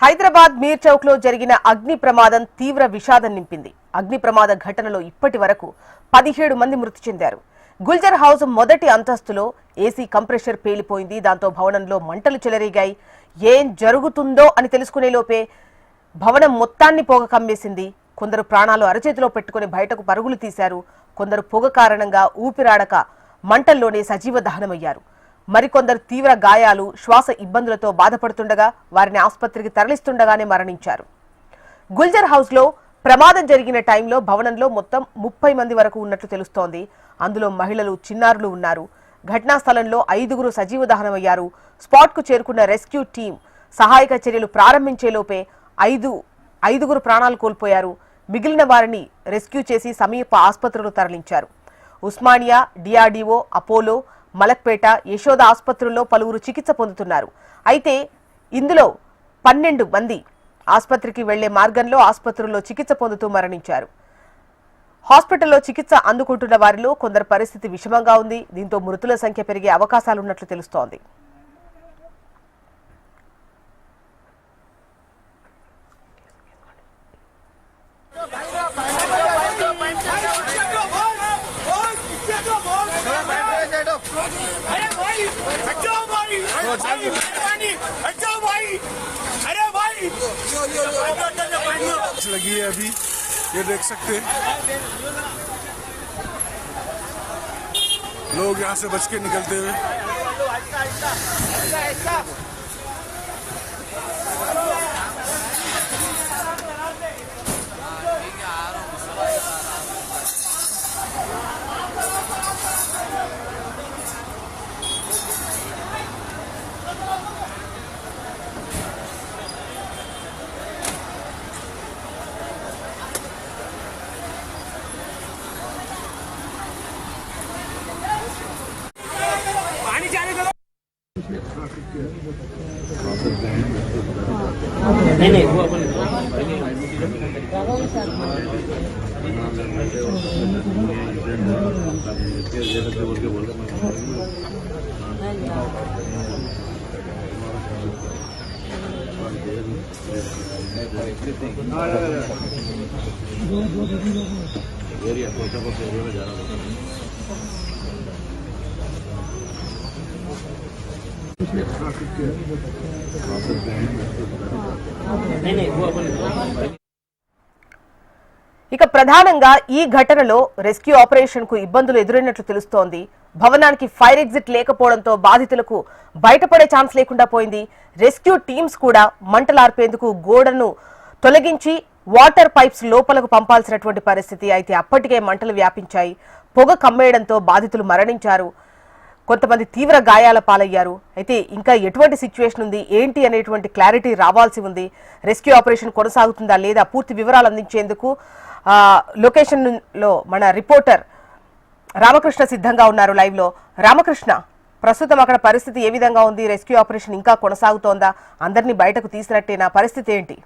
హైదరాబాద్ మీర్ చౌక్ లో జరిగిన అగ్ని ప్రమాదం తీవ్ర విషాదం నింపింది. అగ్ని ప్రమాద ఘటనలో ఇప్పటి వరకు 17 మంది మృతి చెందారు. గుల్జర్ హౌస్ మొదటి అంతస్తులో ఏసీ కంప్రెషర్ పేలిపోయింది. దాంతో భవనంలో మంటలు చెలరేగాయి. ఏం జరుగుతుందో అని తెలుసుకునే లోపే భవనం మొత్తాన్ని పొగ కమ్మేసింది. కొందరు ప్రాణాలు అరచేతిలో పెట్టుకుని బయటకు పరుగులు తీశారు. కొందరు పొగ కారణంగా ఊపిరాడక మంటల్లోనే సజీవ దహనమయ్యారు. మరికొందరు తీవ్ర గాయాలు, శ్వాస ఇబ్బందులతో బాధపడుతుండగా వారిని ఆసుపత్రికి తరలిస్తుండగానే మరణించారు. గుల్జర్ హౌస్ లో ప్రమాదం జరిగిన టైంలో భవనంలో మొత్తం 30 మంది వరకు ఉన్నట్లు తెలుస్తోంది. అందులో మహిళలు, చిన్నారులు ఉన్నారు. ఘటనా స్థలంలో 5గురు సజీవ దహనమయ్యారు. స్పాట్ కు చేరుకున్న రెస్క్యూ టీం సహాయక చర్యలు ప్రారంభించేలోపే ఐదుగురు ప్రాణాలు కోల్పోయారు. మిగిలిన వారిని రెస్క్యూ చేసి సమీప ఆసుపత్రులకు తరలించారు. ఉస్మానియా, డిఆర్డీఓ, అపోలో, మలక్పేట, యశోద ఆసుపత్రుల్లో పలువురు చికిత్స పొందుతున్నారు. అయితే ఇందులో 12 మంది ఆసుపత్రికి వెళ్లే మార్గంలో ఆసుపత్రుల్లో చికిత్స పొందుతూ మరణించారు. హాస్పిటల్లో చికిత్స అందుకుంటున్న వారిలో కొందరు పరిస్థితి విషమంగా ఉంది. దీంతో మృతుల సంఖ్య పెరిగే అవకాశాలున్నట్లు తెలుస్తోంది. लगी है अभी, ये देख सकते हैं लोग यहाँ से बच के निकलते हुए। नहीं वो अपन ఇక ప్రధానంగా ఈ ఘటనలో రెస్క్యూ ఆపరేషన్ కు ఇబ్బందులు ఎదురైనట్లు తెలుస్తోంది. భవనానికి ఫైర్ ఎగ్జిట్ లేకపోవడంతో బాధితులకు బయటపడే ఛాన్స్ లేకుండా పోయింది. రెస్క్యూ టీమ్స్ కూడా మంటలార్పేందుకు గోడను తొలగించి వాటర్ పైప్స్ లోపలకు పంపాల్సినటువంటి పరిస్థితి. అయితే అప్పటికే మంటలు వ్యాపించాయి. పొగ కమ్మేయడంతో బాధితులు మరణించారు. కొంతమంది తీవ్ర గాయాల పాలయ్యారు. అయితే ఇంకా ఎటువంటి సిచ్యువేషన్ ఉంది, ఏంటి అనేటువంటి క్లారిటీ రావాల్సి ఉంది. రెస్క్యూ ఆపరేషన్ కొనసాగుతుందా లేదా పూర్తి వివరాలు అందించేందుకు లొకేషన్ లో మన రిపోర్టర్ రామకృష్ణ సిద్ధంగా ఉన్నారు లైవ్ లో. రామకృష్ణ, ప్రస్తుతం అక్కడ పరిస్థితి ఏ విధంగా ఉంది? రెస్క్యూ ఆపరేషన్ ఇంకా కొనసాగుతోందా? అందరినీ బయటకు తీసినట్టేనా? పరిస్థితి ఏంటి?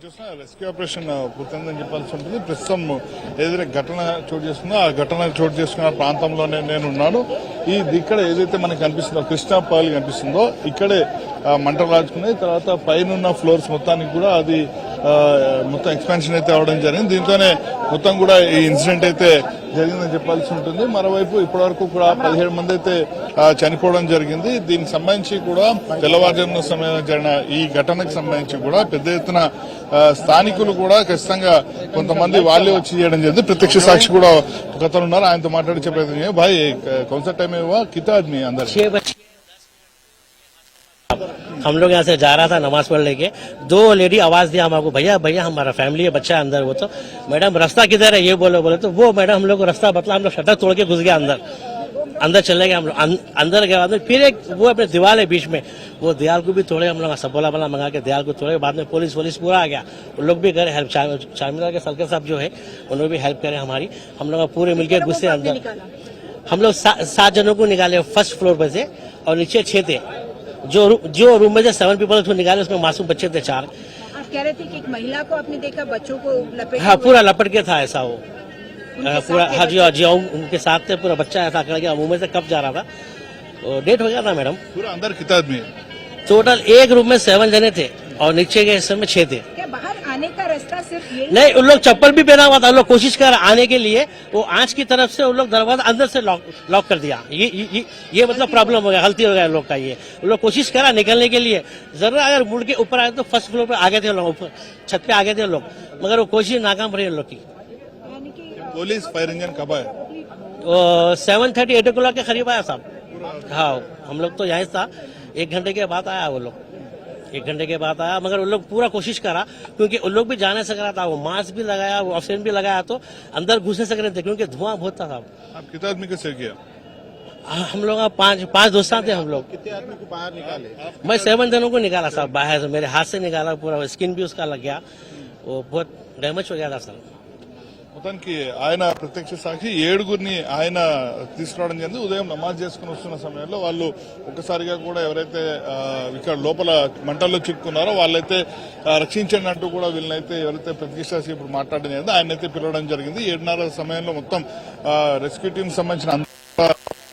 చూసిన రెస్క్యూ ఆపరేషన్ పూర్తయిందని చెప్పాల్సి ఉంటుంది. ప్రస్తుతం ఏదైతే ఘటన చోటు చేసుకుందో ఆ ఘటన చోటు చేసుకున్న ప్రాంతంలోనే నేను ఉన్నాను. ఇక్కడ ఏదైతే మనకు కనిపిస్తుందో కృష్ణా పాలు కనిపిస్తుందో ఇక్కడే మంటలు రాజుకున్నాయి. తర్వాత పైన ఫ్లోర్స్ మొత్తానికి కూడా అది మొత్తం ఎక్స్పాన్షన్ అయితే అవడం జరిగింది. దీంతోనే మొత్తం కూడా ఈ ఇన్సిడెంట్ అయితే జరిగిందని చెప్పాల్సి ఉంటుంది. మరోవైపు ఇప్పటివరకు కూడా 17 మంది అయితే చనిపోవడం జరిగింది. దీనికి సంబంధించి కూడా తెల్లవారుజామున సమయంలో జరిగిన ఈ ఘటనకు సంబంధించి కూడా పెద్ద ఎత్తున స్థానికులు కూడా ఖచ్చితంగా కొంతమంది వాళ్ళే వచ్చి చేయడం జరిగింది. ప్రత్యక్ష సాక్షి కూడా ఒకతను ఉన్నారు, ఆయనతో మాట్లాడి చెప్పేది భాయ్ కౌన్సర్ టైం ఏవో కితా ఆద్మీ అందరు हम लोग यहाँ से जा रहा था नमाज पढ़ लेके, 2 लेडी आवाज दिया हमको, भैया भैया हमारा फैमिली है, बच्चा अंदर। वो तो मैडम रास्ता किधर है ये बोले तो वो मैडम हम लोग को रास्ता बतला, हम लोग शटर तोड़ के घुस गया अंदर चले गए। हम लोग अंदर गए, फिर एक वो अपने दीवार है बीच में, वो दीवार को भी तोड़े। हम लोग सबोला बला मंगा के दीवार को तोड़े। बाद में पुलिस पूरा आ गया, उन लोग भी करे हेल्प। चारमीनार के सर्कल साहब जो है उन लोग भी हेल्प करे हमारी। हम लोग पूरे मिलकर घुसे अंदर। हम लोग 7 जनों को निकाले फर्स्ट फ्लोर पर से, और नीचे 6 थे। जो रूम में से 7 पीपल उसको निकाले, उसमें मासूम बच्चे थे 4। आप कह रहे थे कि एक महिला को आपने देखा, बच्चों को लपेटे? हाँ, पूरा लपट के था ऐसा वो पूरा। हाँ जी, उनके साथ थे, पूरा बच्चा ऐसा कर गया, मुंह में से कब जा रहा था। डेथ हो गया था मैडम। पूरा अंदर कितना आदमी है? टोटल एक रूम में 7 जने थे और नीचे के हिस्से में 6 थे। क्या बाहर आने का रास्ता सिर्फ यही? नहीं, उन लोग चप्पल भी पहना हुआ था, उन लोग कोशिश कर आने के लिए, वो आंच की तरफ से उन लोग दरवाजा अंदर से लॉक कर दिया। ये मतलब प्रॉब्लम हो गया, गलती हो गया लोग का। ये उन लोग कोशिश करा निकलने के लिए, जरूर अगर मुड़ के ऊपर आए तो फर्स्ट फ्लोर पे आ गए थे लोग, ऊपर छत पे आ गए थे लोग, मगर वो कोशिश नाकाम रही उन लोग की। यानी कि पुलिस फायर इंजन कब आया? 7:30 8 o'clock के करीब आया साहब। हाँ, हम लोग तो यहीं था, 1 घंटे के बाद आया वो लोग, 1 घंटे के बाद आया, मगर उन लोग पूरा कोशिश करा, क्योंकि उन लोग भी जा नहीं सक रहा था। वो मास्क भी लगाया, वो ऑक्सीजन भी लगाया, तो अंदर घुस नहीं सक रहे थे क्योंकि धुआं बहुत था साहब। आप कितना आदमी को सेव किया? हम लोग पांच दोस्त थे हम लोग। कितने आदमी को बाहर निकाले? मैं 7 जनों को निकाला साहब बाहर से, मेरे हाथ से निकाला, पूरा स्किन भी उसका लग गया, वो बहुत डैमेज हो गया था सर। మొత్తానికి ఆయన ప్రత్యక్ష సాక్షి 7గురిని ఆయన తీసుకురావడం జరిగింది. ఉదయం నమాజ్ చేసుకుని వస్తున్న సమయంలో వాళ్ళు ఒక్కసారిగా కూడా ఎవరైతే ఇక్కడ లోపల మంటల్లో చిక్కుకున్నారో వాళ్ళైతే రక్షించండి అంటూ కూడా వీళ్ళనైతే ఎవరైతే ప్రత్యక్ష సాక్షి ఇప్పుడు మాట్లాడడం జరిగింది ఆయనైతే పిలవడం జరిగింది. 7:30 సమయంలో మొత్తం రెస్క్యూ టీం సంబంధించిన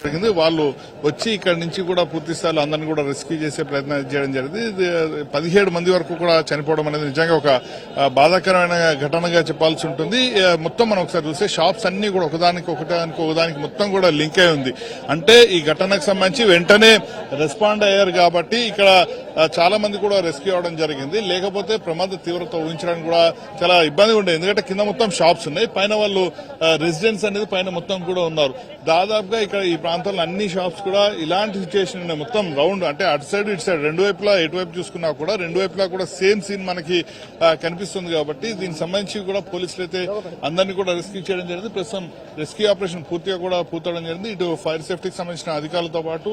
జరిగింది. వాళ్ళు వచ్చి ఇక్కడ నుంచి కూడా పూర్తి స్థాయిలో అందరినీ కూడా రెస్క్యూ చేసే ప్రయత్నం చేయడం జరిగింది. 17 మంది వరకు కూడా చనిపోవడం అనేది నిజంగా ఒక బాధాకరమైన ఘటనగా చెప్పాల్సి ఉంటుంది. మొత్తం మనం ఒకసారి చూస్తే షాప్స్ అన్ని కూడా ఒకదానికి మొత్తం కూడా లింక్ అయి ఉంది. అంటే ఈ ఘటనకు సంబంధించి వెంటనే రెస్పాండ్ అయ్యారు కాబట్టి ఇక్కడ చాలా మంది కూడా రెస్క్యూ అవడం జరిగింది. లేకపోతే ప్రమాద తీవ్రత ఊహించడానికి కూడా చాలా ఇబ్బందిగా ఉండేది. ఎందుకంటే కింద మొత్తం షాప్స్ ఉన్నాయి, పైన వాళ్ళు రెసిడెన్స్ అనేది పైన మొత్తం కూడా ఉన్నారు. దాదాపుగా ఇక్కడ ఈ ప్రాంతంలో అన్ని షాప్స్ కూడా ఇలాంటి సిచ్యువేషన్ ఉన్నాయి. మొత్తం రౌండ్ అంటే అటు సైడ్ ఇటు సైడ్ రెండు వైపులా ఎటువైపు చూసుకున్నా కూడా రెండు వైపులా కూడా సేమ్ సీన్ మనకి కనిపిస్తుంది. కాబట్టి దీనికి సంబంధించి కూడా పోలీసులు అయితే అందరినీ కూడా రెస్క్యూ చేయడం జరిగింది. ప్రస్తుతం రెస్క్యూ ఆపరేషన్ పూర్తిగా కూడా పూర్తవడం జరిగింది. ఇటు ఫైర్ సేఫ్టీకి సంబంధించిన అధికారులతో పాటు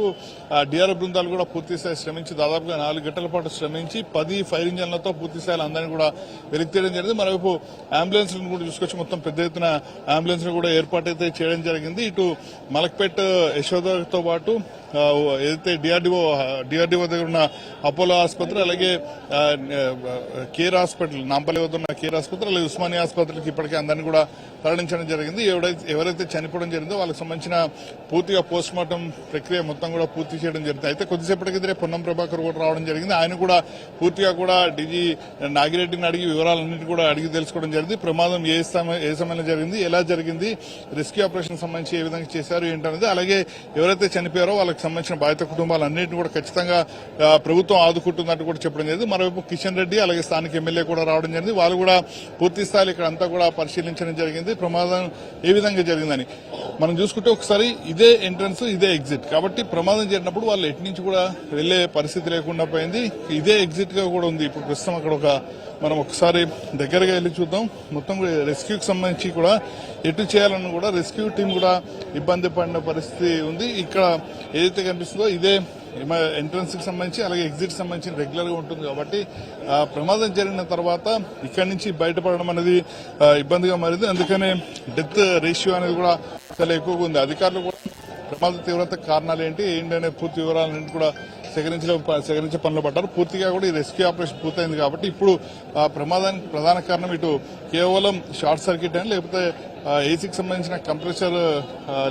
డిఆర్ఎఫ్ బృందాలు కూడా పూర్తి స్థాయి శ్రమించి దాదాపుగా 4 గంటల పాటు శ్రమించి 10 ఫైర్ ఇంజన్లతో పూర్తి స్థాయిలో అందరినీ కూడా వెలికి తీయడం జరిగింది. మరోవైపు అంబులెన్స్ కూడా చూసుకొచ్చి మొత్తం పెద్ద ఎత్తున అంబులెన్స్ కూడా ఏర్పాటు అయితే చేయడం జరిగింది. ఇటు మలక్పేట్ యశోదతో పాటు ఏదైతే డిఆర్డీఓ దగ్గర ఉన్న అపోలో ఆసుపత్రి, అలాగే కేర్ హాస్పిటల్, నాంపల్లి వద్ద ఉన్న కేర్ ఆసుపత్రి, అలాగే ఉస్మానియా ఆసుపత్రికి ఇప్పటికే అందరినీ కూడా తరలించడం జరిగింది. ఎవరైతే చనిపోవడం జరిగిందో వాళ్ళకి సంబంధించిన పూర్తిగా పోస్ట్ మార్టం ప్రక్రియ మొత్తం కూడా పూర్తి చేయడం జరిగింది. అయితే కొద్దిసేపటికి పొన్నం ప్రభాకర్ కూడా రావడం జరిగింది. ఆయన కూడా పూర్తిగా కూడా డీజీ నాగిరెడ్డిని అడిగి వివరాలన్నింటి కూడా అడిగి తెలుసుకోవడం జరిగింది. ప్రమాదం ఏ సమయంలో జరిగింది, ఎలా జరిగింది, రెస్క్యూ ఆపరేషన్ సంబంధించి ఏ విధంగా చేశారు ఏంటనేది, అలాగే ఎవరైతే చనిపోయారో వాళ్ళకి సంబంధించిన బాధిత కుటుంబాలన్నింటినీ కూడా ఖచ్చితంగా ప్రభుత్వం ఆదుకుంటున్నట్టు కూడా చెప్పడం జరిగింది. మరోవైపు కిషన్ రెడ్డి అలాగే స్థానిక ఎమ్మెల్యే కూడా రావడం జరిగింది. వాళ్ళు కూడా పూర్తి స్థాయిలో ఇక్కడ అంతా కూడా పరిశీలించడం జరిగింది. ప్రమాదం ఏ విధంగా జరిగిందని మనం చూసుకుంటే ఒకసారి ఇదే ఎంట్రన్స్, ఇదే ఎగ్జిట్. కాబట్టి ప్రమాదం జరిగినప్పుడు వాళ్ళు ఎటు నుంచి కూడా వెళ్లే పరిస్థితి లేకుండా పోయింది. ఇదే ఎగ్జిట్ గా కూడా ఉంది. ఇప్పుడు ప్రస్తుతం అక్కడ మనం ఒకసారి దగ్గరగా వెళ్ళి చూద్దాం. మొత్తం రెస్క్యూకి సంబంధించి కూడా ఎటు చేయాలని కూడా రెస్క్యూ టీం కూడా ఇబ్బంది పడిన పరిస్థితి ఉంది. ఇక్కడ ఏదైతే కనిపిస్తుందో ఇదే ఎంట్రన్స్ కి సంబంధించి అలాగే ఎగ్జిట్ సంబంధించి రెగ్యులర్ గా ఉంటుంది. కాబట్టి ప్రమాదం జరిగిన తర్వాత ఇక్కడి నుంచి బయటపడడం అనేది ఇబ్బందిగా మారింది. అందుకనే డెత్ రేషియో అనేది కూడా చాలా ఎక్కువగా ఉంది. అధికారులు కూడా ప్రమాద తీవ్రత కారణాలు ఏంటనే పూర్తి వివరాలన్నింటి కూడా సేకరించే పనులు పడ్డారు. పూర్తిగా కూడా ఈ రెస్క్యూ ఆపరేషన్ పూర్తయింది. కాబట్టి ఇప్పుడు ప్రమాదానికి ప్రధాన కారణం ఇటు కేవలం షార్ట్ సర్క్యూట్ అని, లేకపోతే ఏసీకి సంబంధించిన కంప్రెసర్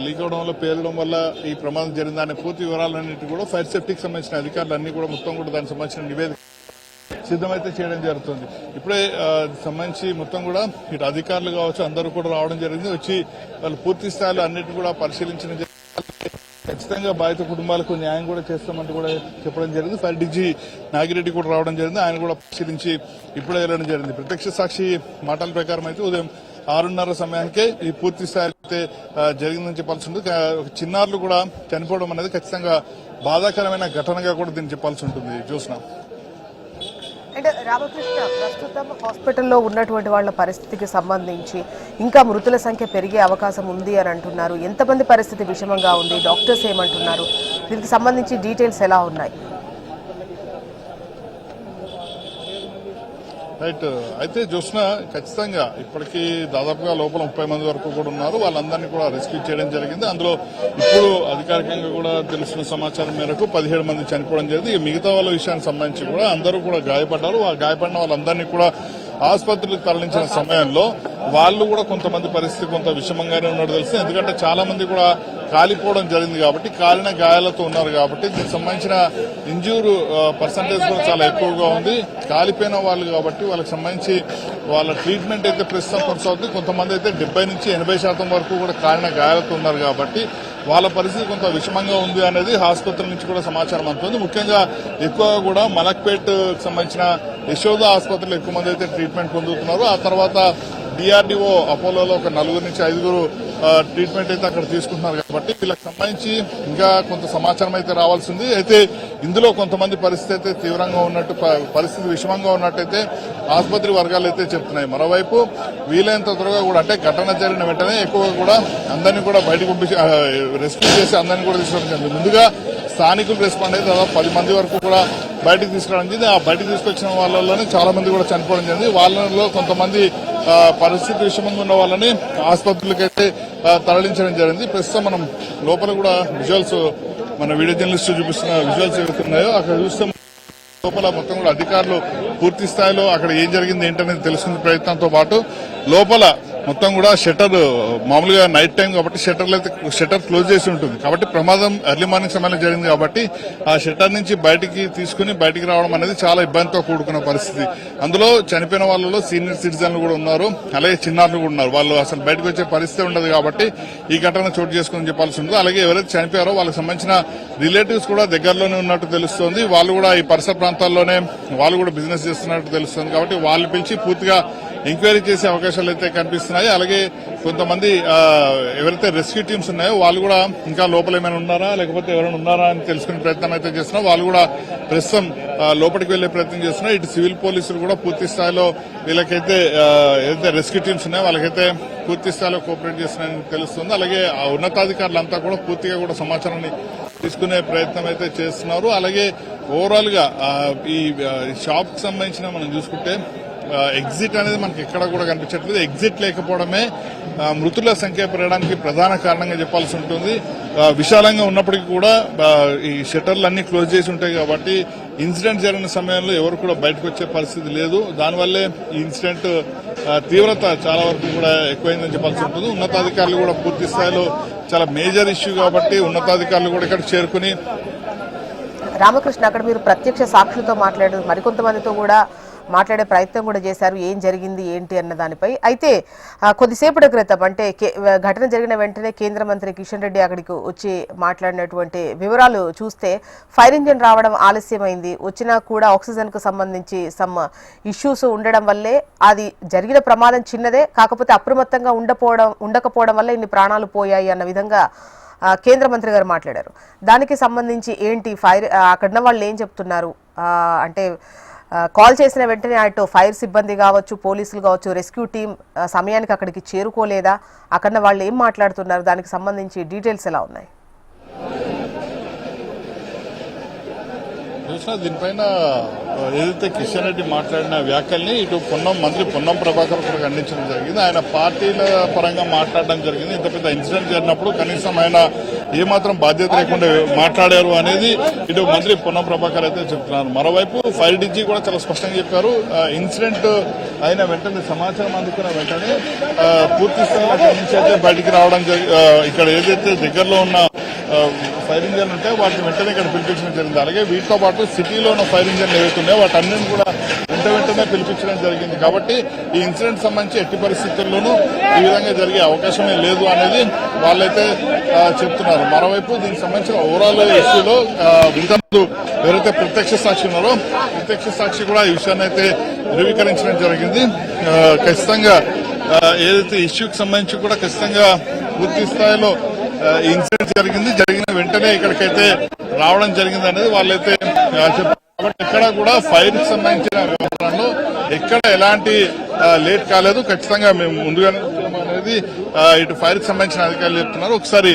లీక్ అవడం వల్ల, పేలడం వల్ల ఈ ప్రమాదం జరిగిందనే పూర్తి వివరాలన్నింటి కూడా ఫైర్ సేఫ్టీకి సంబంధించిన అధికారులన్నీ కూడా మొత్తం కూడా దానికి సంబంధించిన నివేదిక సిద్ధమైతే చేయడం జరుగుతుంది. ఇప్పుడే సంబంధించి మొత్తం కూడా ఇటు అధికారులు కావచ్చు అందరూ కూడా రావడం జరిగింది. వచ్చి వాళ్ళు పూర్తి స్థాయిలో అన్నిటి కూడా పరిశీలించడం ఖచ్చితంగా బాధిత కుటుంబాలకు న్యాయం కూడా చేస్తామంటూ కూడా చెప్పడం జరిగింది. ఫైర్ డీజీ నాగిరెడ్డి కూడా రావడం జరిగింది. ఆయన కూడా పరిశీలించి ఇప్పుడే వెళ్ళడం జరిగింది. ప్రత్యక్ష సాక్షి మాటల ప్రకారం అయితే ఉదయం 6:30 సమయానికే ఈ పూర్తి స్థాయి అయితే జరిగిందని చెప్పాల్సి ఉంటుంది. చిన్నారులు కూడా చనిపోవడం అనేది ఖచ్చితంగా బాధాకరమైన ఘటనగా కూడా దీన్ని చెప్పాల్సి ఉంటుంది. చూసినాం. అంటే రామకృష్ణ, ప్రస్తుతం హాస్పిటల్లో ఉన్నటువంటి వాళ్ళ పరిస్థితికి సంబంధించి ఇంకా మృతుల సంఖ్య పెరిగే అవకాశం ఉంది అని అంటున్నారు. ఎంతమంది పరిస్థితి విషమంగా ఉంది, డాక్టర్స్ ఏమంటున్నారు, దీనికి సంబంధించి డీటెయిల్స్ ఎలా ఉన్నాయి? రైట్. అయితే చూసినా ఖచ్చితంగా ఇప్పటికీ దాదాపుగా లోపల 30 మంది వరకు కూడా ఉన్నారు. వాళ్ళందరినీ కూడా రెస్క్యూ చేయడం జరిగింది. అందులో ఇప్పుడు అధికారికంగా కూడా తెలిసిన సమాచారం మేరకు 17 మంది చనిపోవడం జరిగింది. మిగతా వాళ్ళ విషయానికి సంబంధించి కూడా అందరూ కూడా గాయపడ్డారు. గాయపడిన వాళ్ళందరినీ కూడా ఆసుపత్రికి తరలించిన సమయంలో వాళ్ళు కూడా కొంతమంది పరిస్థితి కొంత విషమంగానే ఉన్నట్టు తెలుస్తుంది. ఎందుకంటే చాలా మంది కూడా కాలిపోవడం జరిగింది కాబట్టి కాలిన గాయాలతో ఉన్నారు కాబట్టి దీనికి సంబంధించిన ఇంజ్యూర్ పర్సంటేజ్ కూడా చాలా ఎక్కువగా ఉంది. కాలిపోయిన వాళ్ళు కాబట్టి వాళ్ళకి సంబంధించి వాళ్ళ ట్రీట్మెంట్ అయితే ప్రస్తుతం కొనసాగుతుంది. కొంతమంది అయితే 70 నుంచి 80% వరకు కూడా కాలిన గాయాలతో ఉన్నారు కాబట్టి వాళ్ళ పరిస్థితి కొంత విషమంగా ఉంది అనేది ఆసుపత్రి నుంచి కూడా సమాచారం అందుతుంది. ముఖ్యంగా ఎక్కువగా కూడా మలక్పేట్ సంబంధించిన యశోద ఆసుపత్రిలో ఎక్కువ మంది అయితే ట్రీట్మెంట్ పొందుతున్నారు. ఆ తర్వాత డిఆర్డీఓ అపోలోలో ఒక 4 నుంచి 5 ట్రీట్మెంట్ అయితే అక్కడ తీసుకుంటున్నారు కాబట్టి వీళ్ళకి సంబంధించి ఇంకా కొంత సమాచారం అయితే రావాల్సింది. అయితే ఇందులో కొంతమంది పరిస్థితి అయితే తీవ్రంగా ఉన్నట్టు, పరిస్థితి విషమంగా ఉన్నట్టయితే ఆసుపత్రి వర్గాలు అయితే చెప్తున్నాయి. మరోవైపు వీలైనంత త్వరగా కూడా అంటే ఘటన జరిగిన వెంటనే ఎక్కువగా కూడా అందరినీ కూడా బయటకు పంపించి రెస్క్యూ చేసి అందరినీ కూడా తీసుకోవడం జరిగింది. ముందుగా స్థానికులు రెస్పాండ్ అయితే దాదాపు 10 మంది వరకు కూడా బయటకు తీసుకురావడం జరిగింది. ఆ బయటకు తీసుకొచ్చిన వాళ్ళలోనే చాలా మంది కూడా చనిపోవడం జరిగింది. వాళ్ళలో కొంతమంది పరిస్థితి విషమంగా ఉన్న వాళ్ళని ఆసుపత్రులకైతే తరలించడం జరిగింది. ప్రస్తుతం మనం లోపల కూడా విజువల్స్ మన వీడియో జర్నలిస్టు చూపిస్తున్న విజువల్స్ ఏవైతున్నాయో అక్కడ చూస్తే లోపల మొత్తం కూడా అధికారులు పూర్తి స్థాయిలో అక్కడ ఏం జరిగింది ఏంటనేది తెలుసుకునే ప్రయత్నంతో పాటు లోపల మొత్తం కూడా షట్టర్ మామూలుగా నైట్ టైం కాబట్టి షట్టర్ క్లోజ్ చేసి ఉంటుంది కాబట్టి ప్రమాదం ఎర్లీ మార్నింగ్ సమయంలో జరిగింది కాబట్టి ఆ షట్టర్ నుంచి బయటికి రావడం అనేది చాలా ఇబ్బందితో కూడుకున్న పరిస్థితి. అందులో చనిపోయిన వాళ్ళలో సీనియర్ సిటిజన్లు కూడా ఉన్నారు, అలాగే చిన్నారులు కూడా ఉన్నారు. వాళ్ళు అసలు బయటకు వచ్చే పరిస్థితి ఉండదు కాబట్టి ఈ ఘటన చోటు చేసుకుని చెప్పాల్సి ఉంటుంది. అలాగే ఎవరైతే చనిపోయారో వాళ్ళకి సంబంధించిన రిలేటివ్స్ కూడా దగ్గరలోనే ఉన్నట్టు తెలుస్తోంది. వాళ్ళు కూడా ఈ పరిసర ప్రాంతాల్లోనే వాళ్ళు కూడా బిజినెస్ చేస్తున్నట్టు తెలుస్తుంది కాబట్టి వాళ్ళు పిలిచి పూర్తిగా ఎంక్వైరీ చేసే అవకాశాలు అయితే కనిపిస్తున్నాయి. అలాగే కొంతమంది ఎవరైతే రెస్క్యూ టీమ్స్ ఉన్నాయో వాళ్ళు కూడా ఇంకా లోపల ఏమైనా ఉన్నారా లేకపోతే ఎవరైనా ఉన్నారా అని తెలుసుకునే ప్రయత్నం అయితే చేస్తున్నారు. వాళ్ళు కూడా ప్రస్తుతం లోపలికి వెళ్లే ప్రయత్నం చేస్తున్నారు. ఇటు సివిల్ పోలీసులు కూడా పూర్తి స్థాయిలో వీళ్ళకైతే ఏదైతే రెస్క్యూ టీమ్స్ ఉన్నాయో వాళ్ళకైతే పూర్తి స్థాయిలో కోఆపరేట్ చేస్తున్నారని తెలుస్తుంది. అలాగే ఉన్నతాధికారులంతా కూడా పూర్తిగా కూడా సమాచారాన్ని తీసుకునే ప్రయత్నం అయితే చేస్తున్నారు. అలాగే ఓవరాల్ గా ఈ షాప్ కి సంబంధించిన మనం చూసుకుంటే ఎగ్జిట్ అనేది మనకి ఎక్కడ కూడా కనిపించట్లేదు. ఎగ్జిట్ లేకపోవడమే మృతుల సంఖ్య పెరగడానికి ప్రధాన కారణంగా చెప్పాల్సి ఉంటుంది. విశాలంగా ఉన్నప్పటికీ కూడా ఈ షట్టర్లు అన్ని క్లోజ్ చేసి ఉంటాయి కాబట్టి ఇన్సిడెంట్ జరిగిన సమయంలో ఎవరు కూడా బయటకు వచ్చే పరిస్థితి లేదు. దానివల్లే ఈ ఇన్సిడెంట్ తీవ్రత చాలా వరకు కూడా ఎక్కువైందని చెప్పాల్సి ఉంటుంది. ఉన్నతాధికారులు కూడా పూర్తి స్థాయిలో చాలా మేజర్ ఇష్యూ కాబట్టి ఉన్నతాధికారులు కూడా ఇక్కడ చేరుకుని రామకృష్ణ అక్కడ మీరు ప్రత్యక్ష సాక్షులతో మాట్లాడారు, మరికొంతమందితో కూడా మాట్లాడే ప్రయత్నం కూడా చేశారు ఏం జరిగింది ఏంటి అన్న దానిపై. అయితే కొద్దిసేపటి క్రితం అంటే ఘటన జరిగిన వెంటనే కేంద్ర మంత్రి కిషన్ రెడ్డి అక్కడికి వచ్చి మాట్లాడినటువంటి వివరాలు చూస్తే ఫైర్ ఇంజిన్ రావడం ఆలస్యమైంది, వచ్చినా కూడా ఆక్సిజన్ కు సంబంధించి సమ్ ఇష్యూస్ ఉండడం వల్లే అది జరిగిన ప్రమాదం చిన్నదే, కాకపోతే అప్రమత్తంగా ఉండకపోవడం వల్ల ఇన్ని ప్రాణాలు పోయాయి అన్న విధంగా కేంద్ర మంత్రి గారు మాట్లాడారు. దానికి సంబంధించి ఏంటి ఫైర్ అక్కడున్న వాళ్ళు ఏం చెప్తున్నారు అంటే కాల్ చేసిన వెంటనే అటు ఫైర్ సిబ్బంది కావచ్చు, పోలీసులు కావచ్చు, రెస్క్యూ టీం సమయానికి అక్కడికి చేరుకోలేదా, అక్కడ వాళ్ళు ఏం మాట్లాడుతున్నారు, దానికి సంబంధించి డీటెయిల్స్ ఎలా ఉన్నాయి? దీనిపైన ఏదైతే కిషన్ రెడ్డి మాట్లాడిన వ్యాఖ్యల్ని ఇటు మంత్రి పొన్నం ప్రభాకర్ కూడా ఖండించడం జరిగింది. ఆయన పార్టీల పరంగా మాట్లాడడం జరిగింది. ఇంత పెద్ద ఇన్సిడెంట్ జరిగినప్పుడు కనీసం ఆయన ఏమాత్రం బాధ్యత లేకుండా మాట్లాడారు అనేది ఇటు మంత్రి పొన్నం ప్రభాకర్ అయితే చెప్తున్నారు. మరోవైపు ఫైర్ డీజీ కూడా చాలా స్పష్టంగా చెప్పారు. ఇన్సిడెంట్ అయిన వెంటనే సమాచారం అందుకున్న వెంటనే పూర్తి స్థాయిలో అక్కడి నుంచి అయితే బయటికి రావడం ఇక్కడ ఏదైతే దగ్గరలో ఉన్న ఫైర్ ఇంజన్ ఉంటే వాటిని వెంటనే ఇక్కడ పిలిపించడం జరిగింది. అలాగే వీటితో పాటు సిటీలో ఉన్న ఫైర్ ఇంజన్లు ఏవైతున్నాయో వాటన్నిటిని కూడా వెంటనే పిలిపించడం జరిగింది. కాబట్టి ఈ ఇన్సిడెంట్ సంబంధించి ఎట్టి పరిస్థితుల్లోనూ ఈ విధంగా జరిగే అవకాశమే లేదు అనేది వాళ్ళైతే చెప్తున్నారు. మరోవైపు దీనికి సంబంధించిన ఓవరాల్ ఇష్యూలో ఇంతకుముందు ఎవరైతే ప్రత్యక్ష సాక్షి ఉన్నారో ప్రత్యక్ష సాక్షి కూడా ఈ విషయాన్ని అయితే ధృవీకరించడం జరిగింది. ఖచ్చితంగా ఏదైతే ఇష్యూకి సంబంధించి కూడా ఖచ్చితంగా పూర్తి స్థాయిలో ఇన్సిడెంట్ జరిగిన వెంటనే ఇక్కడికైతే రావడం జరిగింది అనేది వాళ్ళైతే చెప్పారు. కాబట్టి ఎక్కడ కూడా ఫైర్ కి సంబంధించిన వ్యవహారంలో ఎక్కడ ఎలాంటి లేట్ కాలేదు, ఖచ్చితంగా మేము ముందుగానే అనేది ఇటు ఫైర్ కి సంబంధించిన అధికారులు చెప్తున్నారు. ఒకసారి